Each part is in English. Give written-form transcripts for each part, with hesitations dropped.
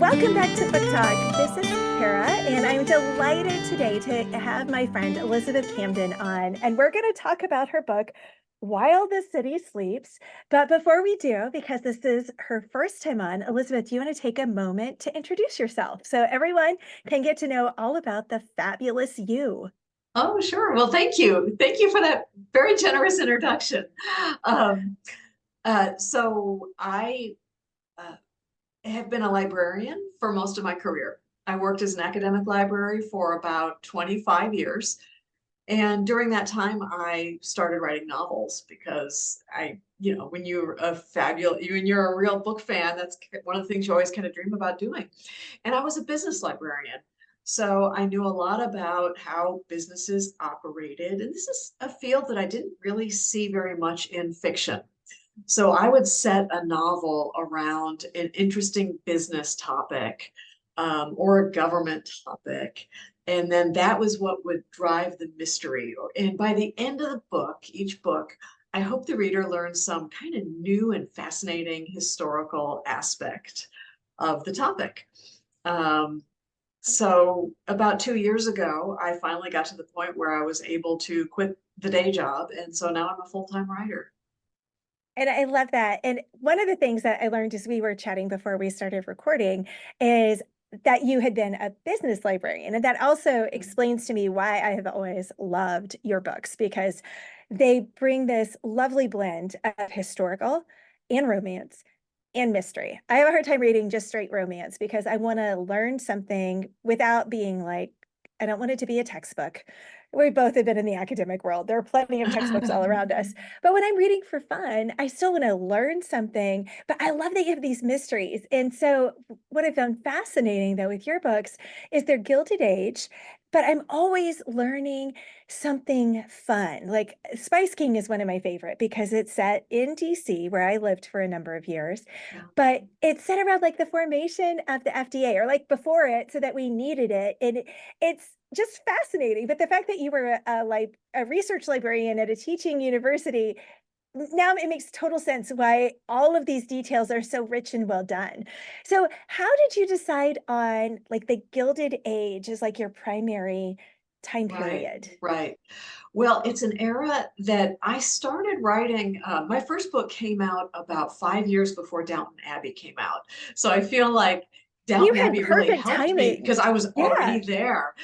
Welcome back to Book Talk. This is Kara, and I'm delighted today to have my friend Elizabeth Camden on, and we're going to talk about her book, While the City Sleeps. But before we do, because this is her first time on, Elizabeth, do you want to take a moment to introduce yourself so everyone can get to know all about the fabulous you? Oh, sure. Well, thank you. Thank you for that very generous introduction. Um, so I uh, have been a librarian for most of my career. I worked as an academic library for about 25 years. And during that time, I started writing novels because when you're a when you're a real book fan, that's one of the things you always kind of dream about doing. And I was a business librarian. So I knew a lot about how businesses operated. And this is a field that I didn't really see very much in fiction. So I would set a novel around an interesting business topic, or a government topic. And then that was what would drive the mystery. And by the end of the book, each book, I hope the reader learns some kind of new and fascinating historical aspect of the topic. Um, so about 2 years ago, I finally got to the point where I was able to quit the day job. And so now I'm a full-time writer. And I love that. And one of the things that I learned as we were chatting before we started recording is that you had been a business librarian. And that also explains to me why I have always loved your books, because they bring this lovely blend of historical and romance and mystery. I have a hard time reading just straight romance because I want to learn something without being like, I don't want it to be a textbook. We both have been in the academic world. There are plenty of textbooks all around us. But when I'm reading for fun, I still want to learn something. But I love that you have these mysteries. And so, what I found fascinating, though, with your books is they're Gilded Age, but I'm always learning something fun. Like Spice King is one of my favorite because it's set in DC, where I lived for a number of years. Yeah. But it's set around like the formation of the FDA or like before it, so that we needed it. And it's just fascinating. But the fact that you were like a research librarian at a teaching university, now it makes total sense why all of these details are so rich and well done. So how did you decide on like the Gilded Age as like your primary time Right, period? right. Well, it's an era that I started writing. My first book came out about 5 years before Downton Abbey came out. So I feel like You Downton had Abbey really perfect helped me timing. because I was already Yeah. there.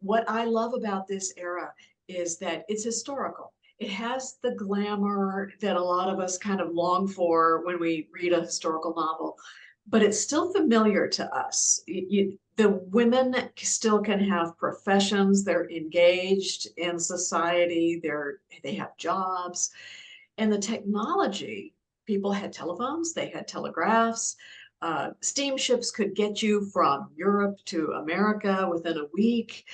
What I love about this era is that it's historical. It has the glamour that a lot of us kind of long for when we read a historical novel, but it's still familiar to us. The women still can have professions, they're engaged in society, they have jobs, and the technology, people had telephones, they had telegraphs, steamships could get you from Europe to America within a week.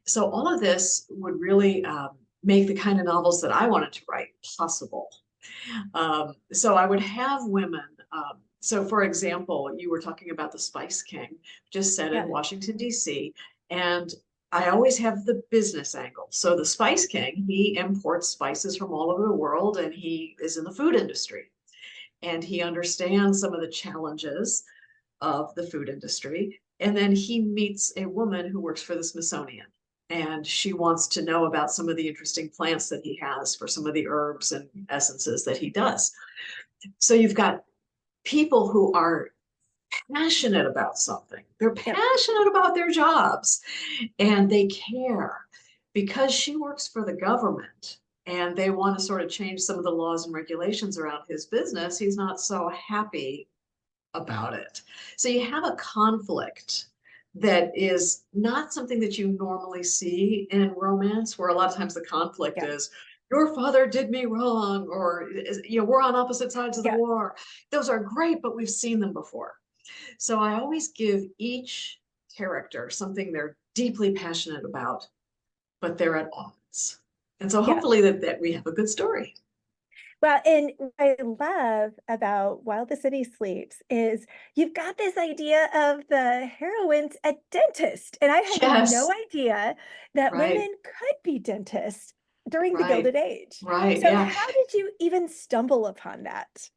So all of this would really make the kind of novels that I wanted to write possible. So I would have women. So, for example, you were talking about the Spice King, just set in Yeah. Washington, D.C., and I always have the business angle. So, the Spice King, he imports spices from all over the world and he is in the food industry. And he understands some of the challenges of the food industry. And then he meets a woman who works for the Smithsonian. And she wants to know about some of the interesting plants that he has for some of the herbs and essences that he does. So you've got people who are passionate about something. They're Yep. passionate about their jobs and they care because she works for the government and they want to sort of change some of the laws and regulations around his business. He's not so happy about it. So you have a conflict that is not something that you normally see in romance, where a lot of times the conflict Yeah. is, your father did me wrong, or we're on opposite sides of the Yeah. war. Those are great, but we've seen them before. So I always give each character something they're deeply passionate about, but they're at odds. And so Yeah. hopefully that we have a good story. Well, and what I love about While the City Sleeps is you've got this idea of the heroine's a dentist. And I had no Yes, idea that right, women could be dentists during the right, Gilded Age. right. So Yeah. how did you even stumble upon that?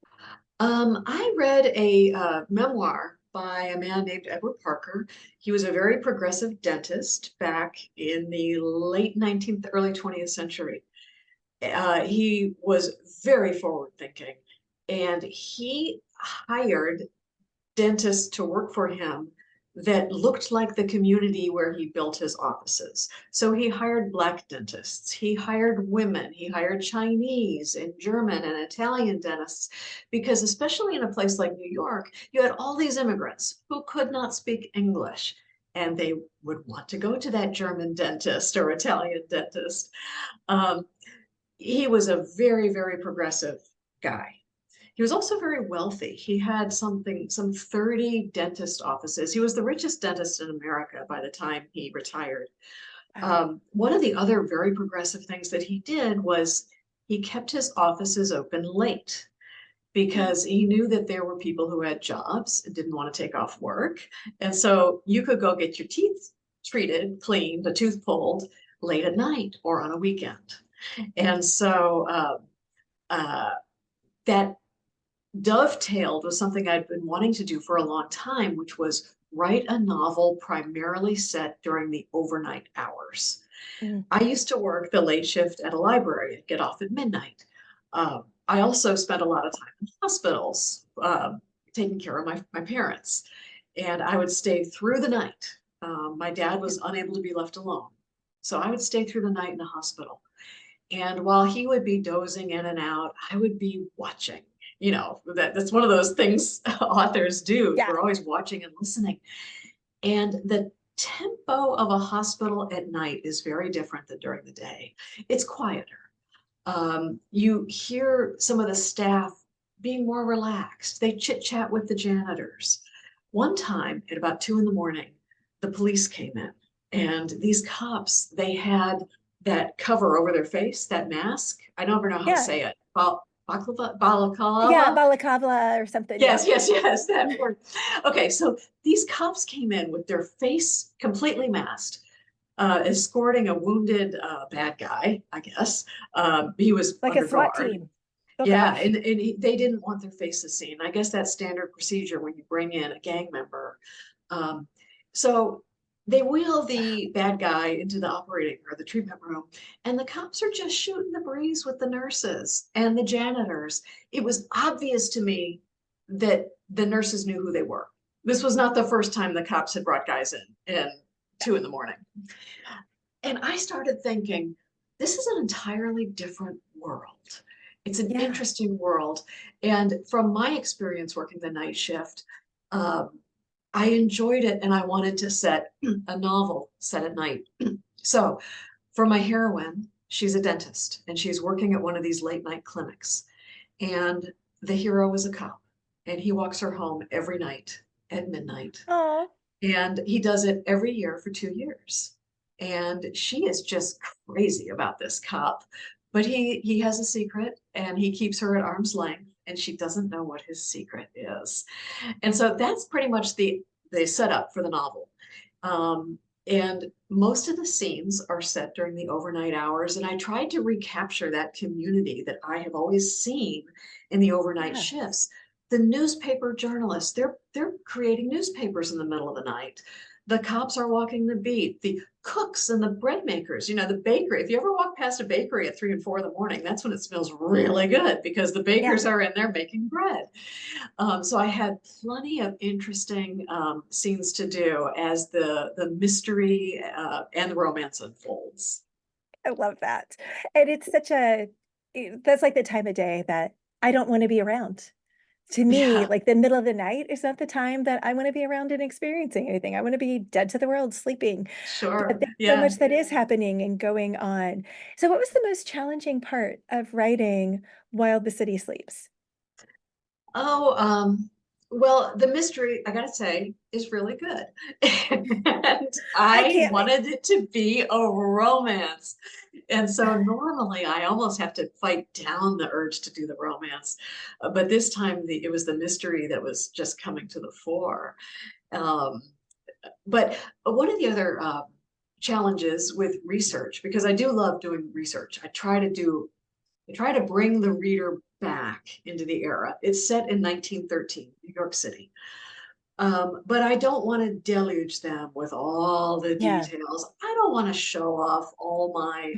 I read a memoir by a man named Edward Parker. He was a very progressive dentist back in the late 19th, early 20th century. He was very forward thinking, and he hired dentists to work for him that looked like the community where he built his offices. So he hired Black dentists, he hired women, he hired Chinese and German and Italian dentists, because especially in a place like New York, you had all these immigrants who could not speak English. And they would want to go to that German dentist or Italian dentist. Um, he was a very, very progressive guy. He was also very wealthy. He had some 30 dentist offices. He was the richest dentist in America by the time he retired. Wow. One of the other very progressive things that he did was he kept his offices open late because he knew that there were people who had jobs and didn't want to take off work. And so you could go get your teeth treated, cleaned, a tooth pulled late at night or on a weekend. And so that dovetailed with something I'd been wanting to do for a long time, which was write a novel primarily set during the overnight hours. Mm. I used to work the late shift at a library and get off at midnight. I also spent a lot of time in hospitals taking care of my parents, and I would stay through the night. My dad was unable to be left alone, so I would stay through the night in the hospital. And while he would be dozing in and out, I would be watching. You know, that's one of those things authors do. Yeah. We're always watching and listening. And the tempo of a hospital at night is very different than during the day. It's quieter. You hear some of the staff being more relaxed. They chit chat with the janitors. One time at about 2 in the morning, the police came in, and these cops, they had that cover over their face, that mask. I don't ever know how to Yeah. say it. Yeah. Balaclava? Balaclava or something. Yeah. Yes, that word. Okay, so these cops came in with their face completely masked, escorting a wounded bad guy, I guess. He was Like a under SWAT guard. team. Oh Yeah, gosh. they didn't want their faces seen. I guess that's standard procedure when you bring in a gang member. Um, so they wheel the bad guy into the operating or the treatment room, and the cops are just shooting the breeze with the nurses and the janitors. It was obvious to me that the nurses knew who they were. This was not the first time the cops had brought guys in 2 in the morning. And I started thinking, this is an entirely different world. It's an Yeah. interesting world. And from my experience working the night shift, um, I enjoyed it and I wanted to set a novel set at night. So for my heroine, she's a dentist and she's working at one of these late night clinics. And the hero is a cop and he walks her home every night at midnight. Oh, And he does it every year for 2 years. And she is just crazy about this cop. But he has a secret and he keeps her at arm's length and she doesn't know what his secret is. And so that's pretty much the setup for the novel. And most of the scenes are set during the overnight hours. And I tried to recapture that community that I have always seen in the overnight yeah. shifts. The newspaper journalists, they're creating newspapers in the middle of the night. The cops are walking the beat, the cooks and the bread makers, you know, the bakery. If you ever walk past a bakery at 3 and 4 in the morning, that's when it smells really good because the bakers Yeah. are in there making bread. So I had plenty of interesting scenes to do as the mystery and the romance unfolds. I love that. And it's such that's like the time of day that I don't want to be around. To me, Yeah, like the middle of the night is not the time that I want to be around and experiencing anything. I want to be dead to the world, sleeping. But sure. there's so Yeah. much that is happening and going on. So, what was the most challenging part of writing While the City Sleeps? Oh, well, the mystery, I gotta say, is really good. And I I can't wait. wanted it to be a romance. And so normally I almost have to fight down the urge to do the romance. But this time it was the mystery that was just coming to the fore. Um, but one of the other challenges with research, because I do love doing research, I try to bring the reader back into the era. It's set in 1913, New York City. But I don't want to deluge them with all the Yeah. details. I don't want to show off all my,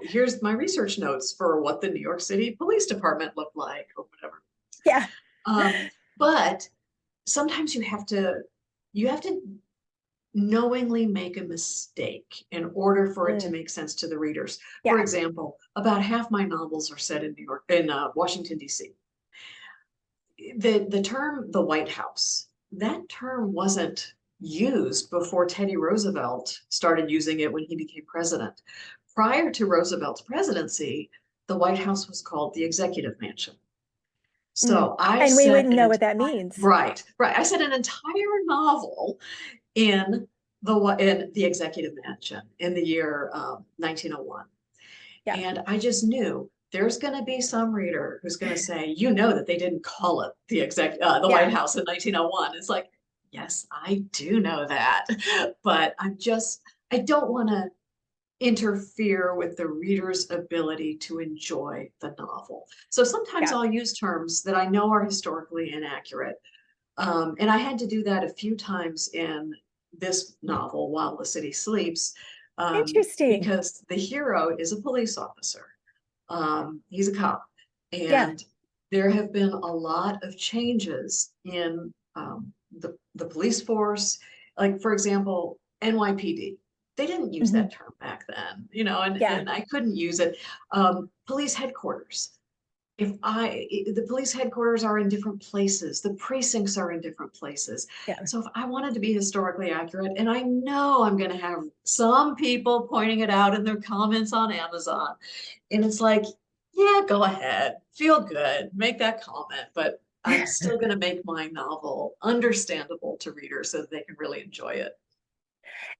here's my research notes for what the New York City Police Department looked like or whatever. Yeah. Um, but sometimes you have to knowingly make a mistake in order for it to Mm, make sense to the readers. For yeah. example, about half my novels are set in New York, in Washington, D.C. The term the White House, that term wasn't used before Teddy Roosevelt started using it when he became president. Prior to Roosevelt's presidency, the White House was called the Executive Mansion. Mm. So I And we set wouldn't an know entire, what that means. right, right. I set an entire novel in the Executive Mansion in the year 1901. Yeah. And I just knew there's going to be some reader who's going to say, that they didn't call it the White Yeah. House in 1901. It's like, yes, I do know that, but I don't want to interfere with the reader's ability to enjoy the novel. So sometimes Yeah. I'll use terms that I know are historically inaccurate. And I had to do that a few times in this novel, While the City Sleeps, Interesting. because the hero is a police officer. He's a cop. Yeah. And there have been a lot of changes in the police force. Like, for example, NYPD. They didn't use Hmm. that term back then, and, Yeah. and I couldn't use it. Police headquarters. The police headquarters are in different places, the precincts are in different places. Yeah. So if I wanted to be historically accurate, and I know I'm going to have some people pointing it out in their comments on Amazon, and it's like, yeah, go ahead, feel good, make that comment, but I'm still going to make my novel understandable to readers so that they can really enjoy it.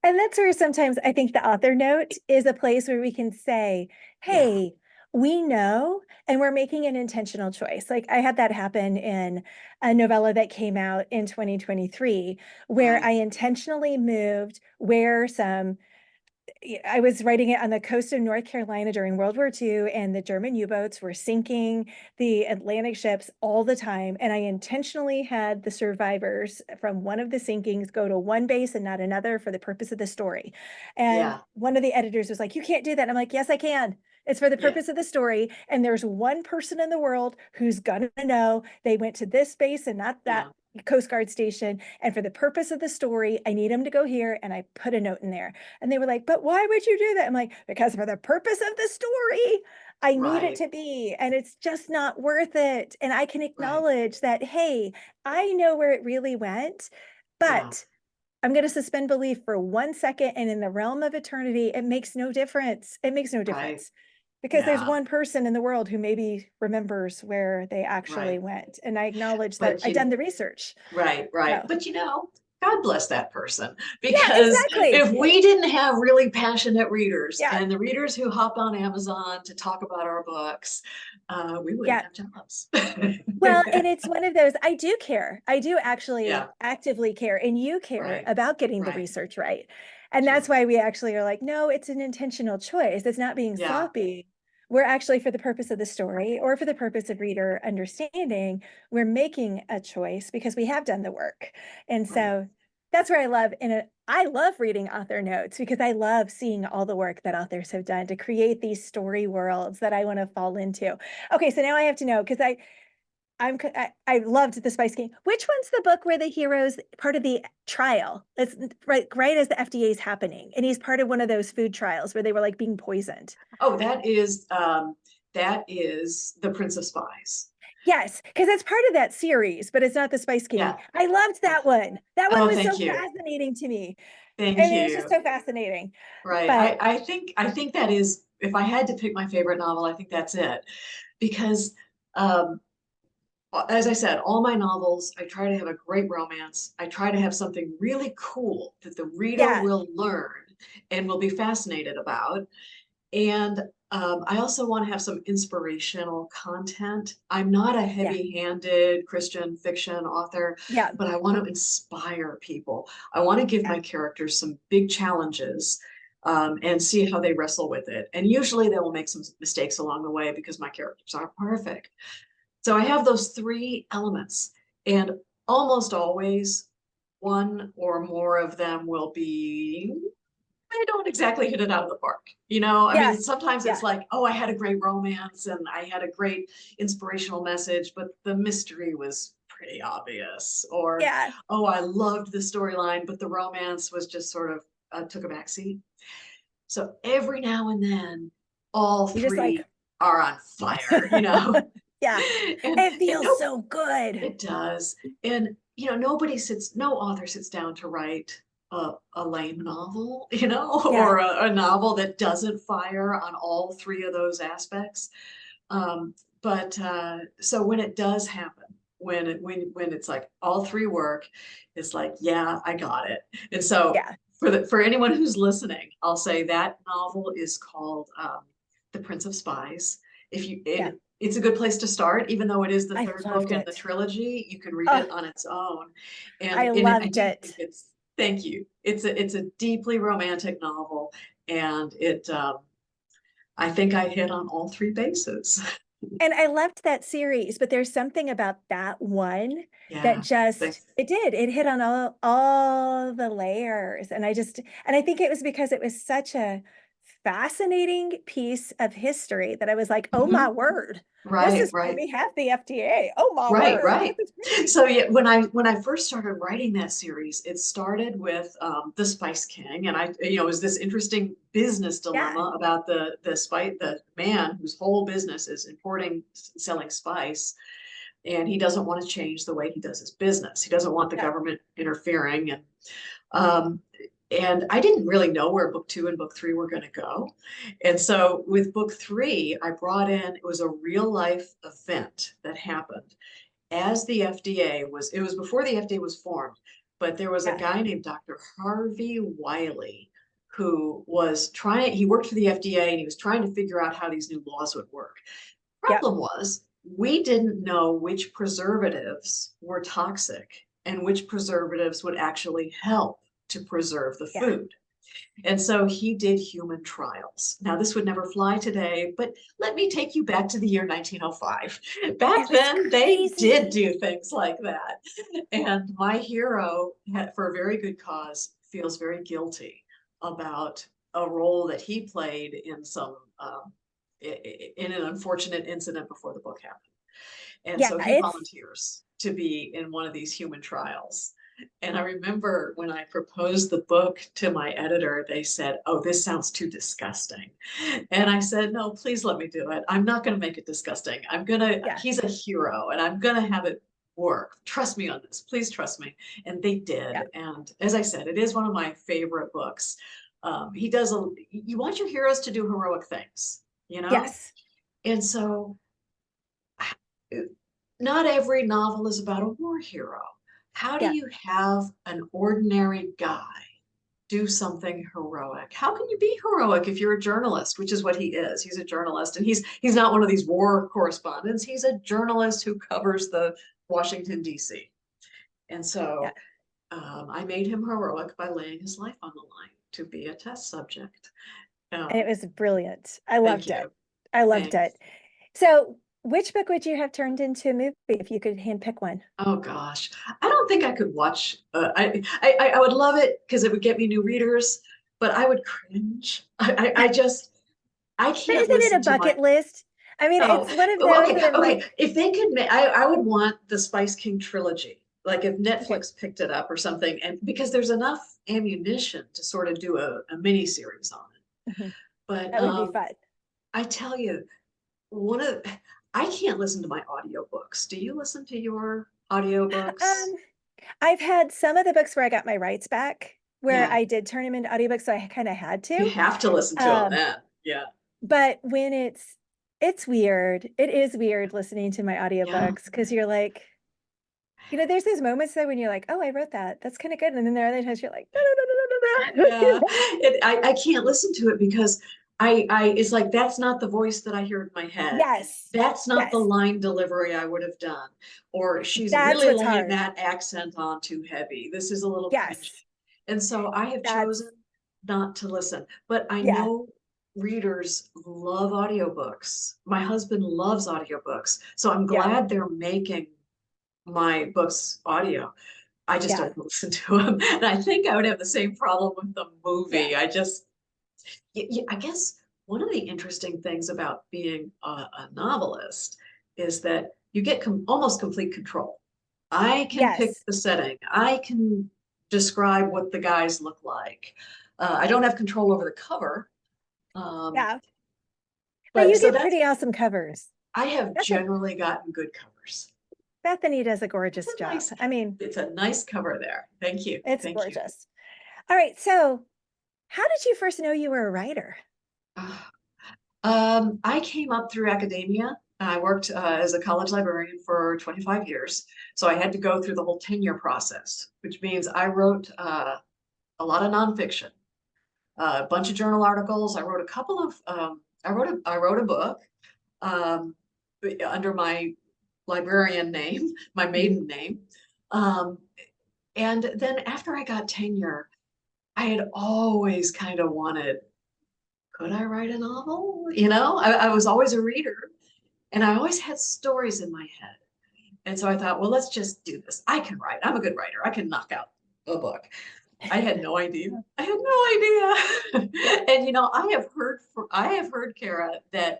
And that's where sometimes I think the author note is a place where we can say, Yeah, hey, we know, and we're making an intentional choice. Like I had that happen in a novella that came out in 2023, where right. I intentionally moved where I was writing it on the coast of North Carolina during World War II, and the German U-boats were sinking the Atlantic ships all the time. And I intentionally had the survivors from one of the sinkings go to one base and not another for the purpose of the story. And Yeah, one of the editors was like, "You can't do that." And I'm like, "Yes, I can. It's for the yeah, purpose of the story. And there's one person in the world who's gonna know they went to this base and not that yeah, Coast Guard station. And for the purpose of the story, I need them to go here." And I put a note in there. And they were like, "But why would you do that?" I'm like, "Because for the purpose of the story, I need it right, to be, and it's just not worth it. And I can right. acknowledge that, hey, I know where it really went, Yeah, but I'm going to suspend belief for 1 second. And in the realm of eternity, it makes no difference. It makes no right. difference because there's Yeah, one person in the world who maybe remembers where they actually right. went. And I acknowledge that But I've done the research. right, right. So, But God bless that person. yeah, Because exactly. if we didn't have really passionate readers Yeah. and the readers who hopped on Amazon to talk about our books, we wouldn't Yeah. have jobs. Well, and it's one of those, I do care. I do Yeah, actually actively care, and you care right, about getting the right. research right. And that's Sure. why we actually are like, no, it's an intentional choice. It's not being Yeah, sloppy. We're actually, for the purpose of the story or for the purpose of reader understanding, we're making a choice because we have done the work. And right. so that's where I love reading author notes because I love seeing all the work that authors have done to create these story worlds that I want to fall into. Okay, so now I have to know because I loved the Spice King. Which one's the book where the hero's part of the trial? It's right as the FDA is happening, and he's part of one of those food trials where they were like being poisoned. Oh, that is The Prince of Spies. Yes, because it's part of that series, but it's not the Spice King. Yeah, I loved yeah. that one. That one Oh, was thank so you. fascinating to me. Thank I mean, it was just you. so fascinating. Right. But I think that is, if I had to pick my favorite novel, I think that's it. Because um, as I said, all my novels, I try to have a great romance. I try to have something really cool that the reader yeah, will learn and will be fascinated about. And I also want to have some inspirational content. I'm not a yeah, heavy-handed Christian fiction author, yeah, but I want to inspire people. I want to give yeah, my characters some big challenges, and see how they wrestle with it. And usually they will make some mistakes along the way because my characters aren't perfect. So I have those three elements. And almost always one or more of them will be, I don't exactly hit it out of the park. I Yeah, mean, sometimes it's yeah, like, oh, I had a great romance and I had a great inspirational message, but the mystery was pretty obvious. Or, yeah. oh, I loved the storyline, but the romance was just sort of took a backseat. So every now and then, all You just like, three are on fire. yeah. and It and feels no, so good. it does. And no author sits down to write a lame novel, Yeah, or a novel that doesn't fire on all three of those aspects. But so when it does happen, when it's like all three work, it's like, yeah, I got it. And so yeah, for anyone who's listening, I'll say that novel is called The Prince of Spies. If you yeah. it's a good place to start, even though it is the I third book loved in the it. trilogy. You can read Oh, it on its own, I and I loved do think it. it's thank you. It's a deeply romantic novel, and I think I hit on all three bases. And I loved that series, but there's something about that one that Yeah, just thanks. it hit on all the layers. And I think it was because it was such a fascinating piece of history that I was like, oh my Mhm. word, this Right, is why right. we have the FDA. Oh my Right, word, this right. is great. So yeah, when I first started writing that series, it started with the Spice King, and it was this interesting business Yeah, dilemma about the man whose whole business is importing, selling spice, and he doesn't want to change the way he does his business. He doesn't want the yeah, government interfering, um, and I didn't really know where book two and book three were going to go. And so with book three, I brought in, it was a real life event that happened as the FDA it was before the FDA was formed, but there was a yeah, guy named Dr. Harvey Wiley who he worked for the FDA and he was trying to figure out how these new laws would work. yep, Problem was, we didn't know which preservatives were toxic and which preservatives would actually help to preserve the yeah. food. And so he did human trials. Now, this would never fly today, but let me take you back to the year 1905. Back It was then, they did crazy. do things like that. And my hero, for a very good cause, feels very guilty about a role that he played in in an unfortunate incident before the book happened. And Yeah, so he it's volunteers to be in one of these human trials. And I remember when I proposed the book to my editor, they said, "Oh, this sounds too disgusting." And I said, "No, please let me do it. I'm not going to make it disgusting. yeah. He's a hero and I'm going to have it work. Trust me on this. Please trust me." And they did. Yeah. And as I said, it is one of my favorite books. You want your heroes to do heroic things, you know? Yes. And so not every novel is about a war hero. How do Yeah. you have an ordinary guy do something heroic? How can you be heroic if you're a journalist, which is what he is? He's a journalist, and he's not one of these war correspondents. He's a journalist who covers the Washington, D.C. And Yeah. so I made him heroic by laying his life on the line to be a test subject. And it Um, was brilliant. I thank loved it. you. I loved Thanks. it. So, which book would you have turned into a movie if you could handpick one? Oh gosh, I don't think I could watch. I would love it because it would get me new readers, but I would cringe. I But can't isn't it a listen to my. bucket list? I mean, Oh, it's one of well, those okay, that I'm okay. like, If they could make, I would want the Spice King trilogy. Like if okay, Netflix picked it up or something, and because there's enough ammunition to sort of do a mini series on it. mhm, But that would be fun. I tell you, one of I can't listen to my audiobooks. Do you listen to your audiobooks? Um, I've had some of the books where I got my rights back, where Yeah. I did turn them into audiobooks, so I kind of had You to. have to listen to them Um, then. Yeah. but when it's weird. It is weird listening to my Yeah. audiobooks because you're like, there's those moments though when you're like, oh, I wrote that. That's kind of good. And then there are other times you're like, no, no, no, no, no, no, Yeah. no. I can't listen to it because it's like that's not the voice that I hear in my head. Yes. That's not the Yes. line delivery I would have done. Or she's That's really what's laying hard. that accent on too heavy. This is a little cringy. Yes. And so I have That's chosen not to listen. But I yeah. know readers love audiobooks. My husband loves audiobooks. So I'm Yeah. glad they're making my books audio. I just Yeah. don't listen to them. And I think I would have the same problem with the Yeah. movie. I guess one of the interesting things about being a novelist is that you get almost complete control. I can pick Yes. the setting. I can describe what the guys look like. I don't have control over the cover. Um, Yeah. But but you so get that's, pretty awesome covers. I have Beth- generally gotten good covers. Bethany does a It's gorgeous a job. nice, I mean, it's a nice cover there. Thank you. it's Thank you. gorgeous. All right. So, how did you first know you were a writer? I came up through academia. I worked as a college librarian for 25 years. So I had to go through the whole tenure process, which means I wrote a lot of nonfiction, a bunch of journal articles. I wrote a couple of, I wrote a book um, under my librarian name, my maiden name. Um, and then after I got tenure, I had always kind of wanted, could I write a novel? I was always a reader and I always had stories in my head. And so I thought, well, let's just do this. I can write. I'm a good writer. I can knock out a book. I had no idea. I had no idea. And I have heard, Kara, that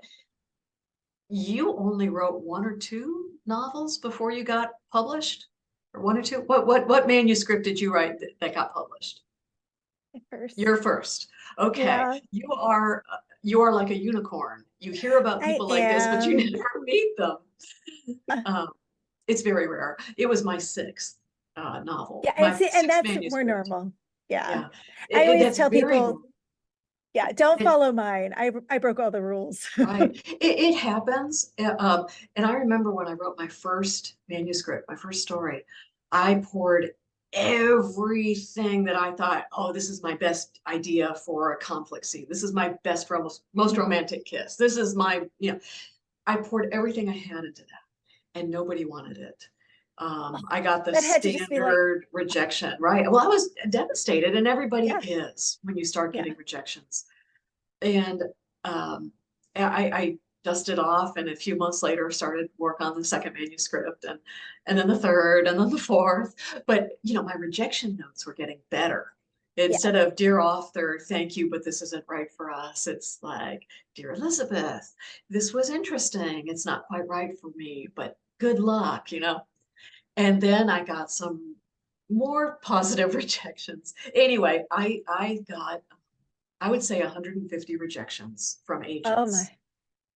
you only wrote one or two novels before you got published? Or one or two? What manuscript did you write that got published? First. You're first. Okay. Yeah, You are like a unicorn. You hear about I people like this, but you am. never meet them. Uh, Um, it's very rare. It was my sixth novel, yeah, and my see, and sixth that's more manuscript. normal. Yeah. Yeah, I always that's tell very people, normal. yeah, don't And follow mine. I broke all the rules. right, it happens. And I remember when I wrote my first manuscript, my first story, I poured everything that I thought, oh, this is my best idea for a conflict scene. This is my best, most romantic kiss. This is I poured everything I had into that, and nobody wanted it. I got the That had to just be like, standard rejection, right? Well, I was devastated, and everybody yeah, is when you start yeah, getting rejections. And um, I dusted off, and a few months later started work on the second manuscript, and then the third, and then the fourth. But my rejection notes were getting better. yeah, Instead of dear author, thank you, but this isn't right for us. It's like, dear Elizabeth, this was interesting. It's not quite right for me, but good luck. And then I got some more positive rejections. Anyway, I got, I would say 150 rejections from oh agents.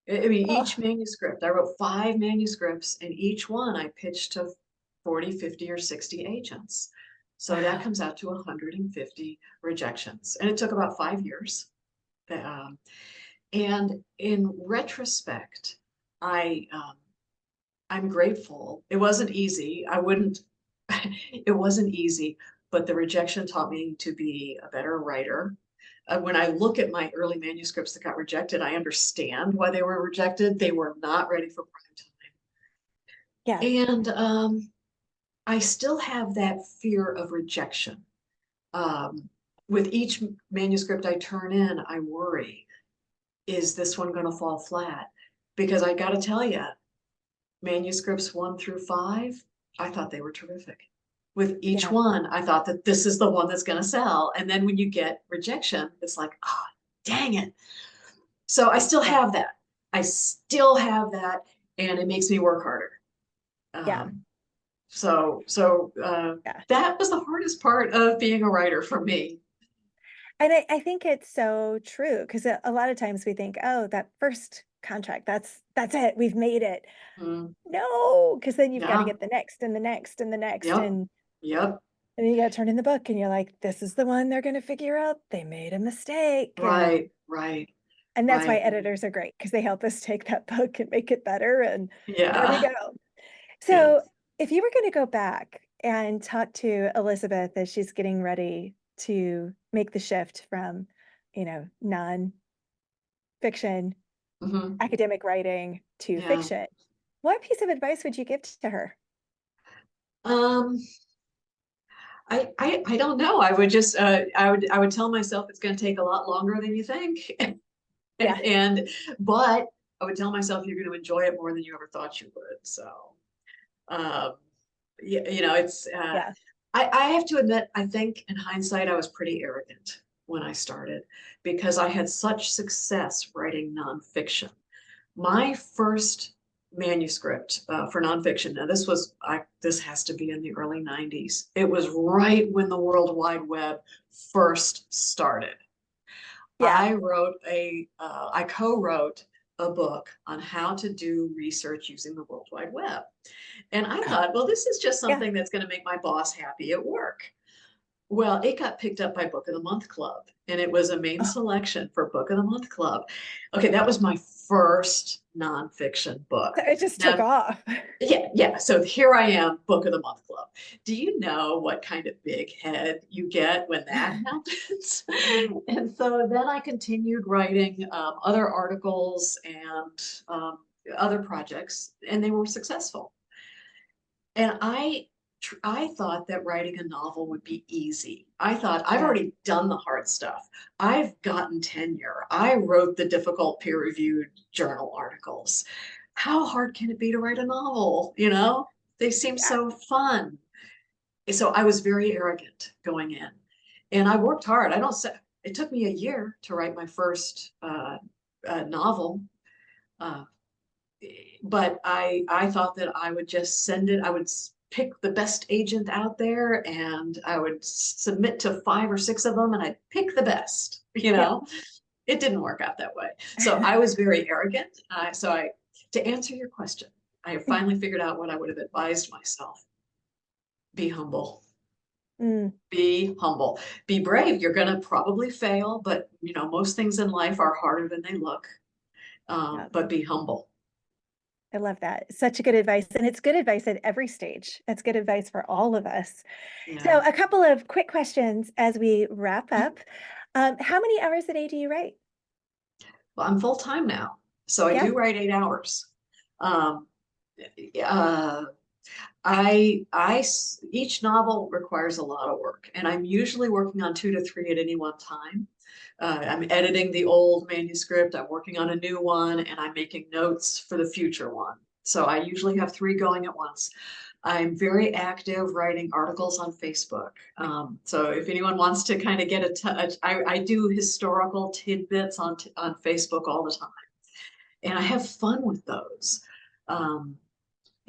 my, I mean, oh, each manuscript, I wrote 5 manuscripts, and each one I pitched to 40, 50, or 60 agents. So that wow, comes out to 150 rejections. And it took about 5 years. Um, and in retrospect, I I'm grateful. It wasn't easy. I wouldn't, it wasn't easy, but the rejection taught me to be a better writer. When I look at my early manuscripts that got rejected, I understand why they were rejected. They were not ready for yeah, prime time. And I still have that fear of rejection. Um, with each manuscript I turn in, I worry, is this one going to fall flat? Because I got to tell you, manuscripts 1 through 5, I thought they were terrific. With each yeah, one, I thought that this is the one that's going to sell. And then when you get rejection, it's like, oh, dang it. So I still yeah, have that. I still have that, and it makes me work harder. yeah, Um, so yeah. that was the hardest part of being a writer for me. And I think it's so true because a lot of times we think, oh, that first contract, that's it, we've made it. Mm, No, because then you've got to yeah. get the next and the next and the next. Yep. Yep. And then you got to turn in the book and you're like, this is the one they're going to figure out they made a mistake. Right. Right. And that's why Right. editors are great because they help us take that book and make it better. And there we Yeah. go. So Yes. if you were going to go back and talk to Elizabeth as she's getting ready to make the shift from, nonfiction, Hmm. academic writing to Yeah. fiction, what piece of advice would you give to her? Um, I don't know. I would tell myself it's going to take a lot longer than you think. Yeah. But I would tell myself you're going to enjoy it more than you ever thought you would. So, um, you know, it's, Yeah. I have to admit, I think in hindsight, I was pretty arrogant when I started because I had such success writing nonfiction. My first manuscript for nonfiction, now this has to be in the early 90s. It was right when the World Wide Web first started. Yeah. I co-wrote a book on how to do research using the World Wide Web. And I thought, well, this is just Yeah. something that's going to make my boss happy at work. Well, it got picked up by Book of the Month Club, and it was a main Oh, selection for Book of the Month Club. Okay, that was my first nonfiction book. so it just took Now, off. yeah. So here I am, Book of the Month Club. Do you know what kind of big head you get when that happens? And so then I continued writing other articles and other projects, and they were successful. And I thought that writing a novel would be easy. I thought I've Yeah. already done the hard stuff. I've gotten tenure. I wrote the difficult peer-reviewed journal articles. How hard can it be to write a novel? You know, they seem Yeah. so fun. So I was very arrogant going in, and I worked hard. I don't say it took me a year to write my first novel. Uh, but I thought that I would just send it. I would pick the best agent out there, and I would submit to 5 or 6 of them, and I'd pick the best. You Yeah. know, it didn't work out that way. So I was very arrogant. To answer your question, I have finally figured out what I would have advised myself: be humble. Mm, Be humble. Be brave. You're going to probably fail, but you know most things in life are harder than they look. yeah. But be humble. I love that. Such a good advice. And it's good advice at every stage. That's good advice for all of us. So, Yeah. a couple of quick questions as we wrap up. How many hours a day do you write? Well, I'm full time now, so I Yeah. do write 8 hours. Um, uh, I each novel requires a lot of work, and I'm usually working on 2 to 3 at any one time. I'm editing the old manuscript, I'm working on a new one, and I'm making notes for the future one. So I usually have 3 going at once. I'm very active writing articles on Facebook. So if anyone wants to kind of get a touch, I do historical tidbits on Facebook all the time, and I have fun with those. Um,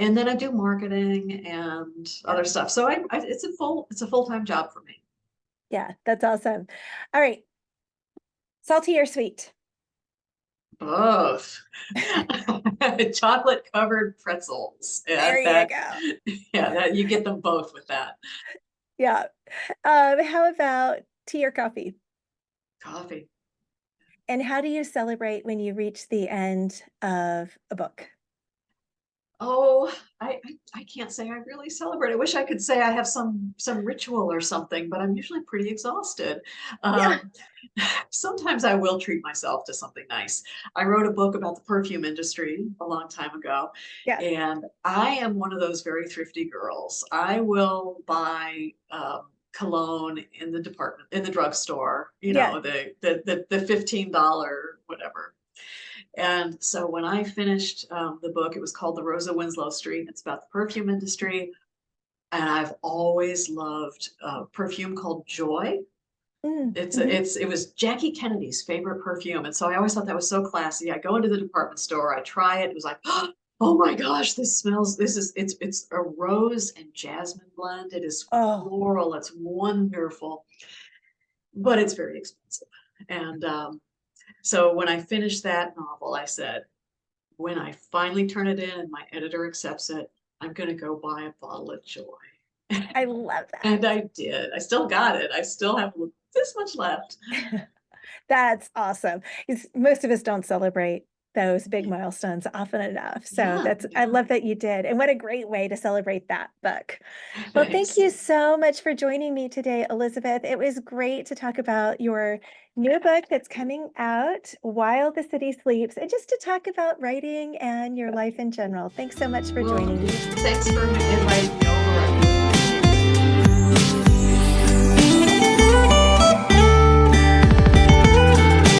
and then I do marketing and Yeah. other stuff. So it's a full-time job for me. Yeah. That's awesome. All right. Salty or sweet? Both. Chocolate covered pretzels. Yeah, There you go. you get them both with that. Yeah. How about tea or coffee? Coffee. And how do you celebrate when you reach the end of a book? Oh, I can't say I really celebrate. I wish I could say I have some ritual or something, but I'm usually pretty exhausted. Yeah. Um, Sometimes I will treat myself to something nice. I wrote a book about the perfume industry a long time ago, Yeah. and I am one of those very thrifty girls. I will buy cologne in the drugstore, you Yeah. know, the $15 whatever. And so when I finished the book, it was called The Rosa Winslow Street. It's about the perfume industry. And I've always loved perfume called Joy. Mm, mhm. It was Jackie Kennedy's favorite perfume. And so I always thought that was so classy. I go into the department store, I try it. It was like, oh my gosh, it's a rose and jasmine blend. It is Oh, floral. It's wonderful, but it's very expensive. And so when I finished that novel, I said, when I finally turn it in and my editor accepts it, I'm going to go buy a bottle of Joy. I love that. And I did. I still got it. I still have this much left. That's awesome. Most of us don't celebrate those big milestones often enough. So Yeah, I yeah. love that you did. And what a great way to celebrate that book. Well, thank Thanks. you so much for joining me today, Elizabeth. It was great to talk about your new book that's coming out, While the City Sleeps, and just to talk about writing and your life in general. Thanks so much for Well, joining me. thanks for inviting me